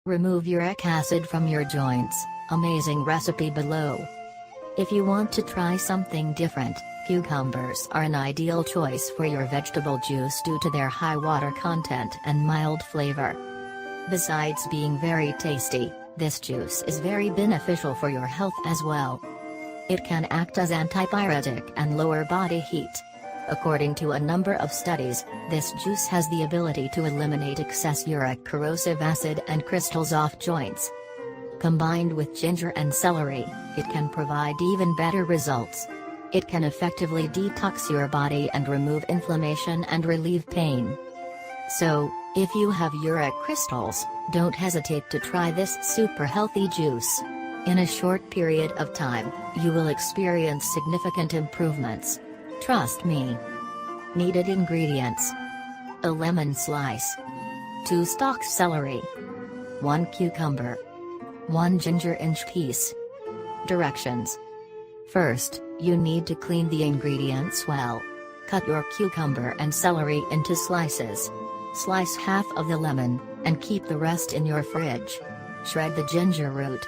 Remove uric acid from your joints. Amazing recipe below. If you want to try something different, cucumbers are an ideal choice for your vegetable juice due to their high water content and mild flavor. Besides being very tasty, this juice is very beneficial for your health as well. It can act as antipyretic and lower body heat. According to a number of studies, this juice has the ability to eliminate excess uric corrosive acid and crystals off joints. Combined with ginger and celery, it can provide even better results. It can effectively detox your body and remove inflammation and relieve pain. So, if you have uric crystals, don't hesitate to try this super healthy juice. In a short period of time, you will experience significant improvements. Trust me. Needed ingredients: a lemon slice, 2 stalks celery, 1 cucumber, 1 ginger inch piece. Directions: first, you need to clean the ingredients well. Cut your cucumber and celery into slices. Slice half of the lemon, and keep the rest in your fridge. Shred the ginger root.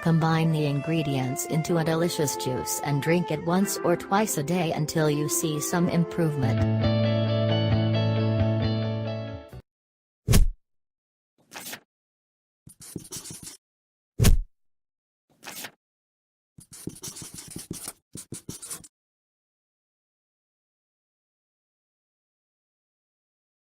Combine the ingredients into a delicious juice and drink it once or twice a day until you see some improvement.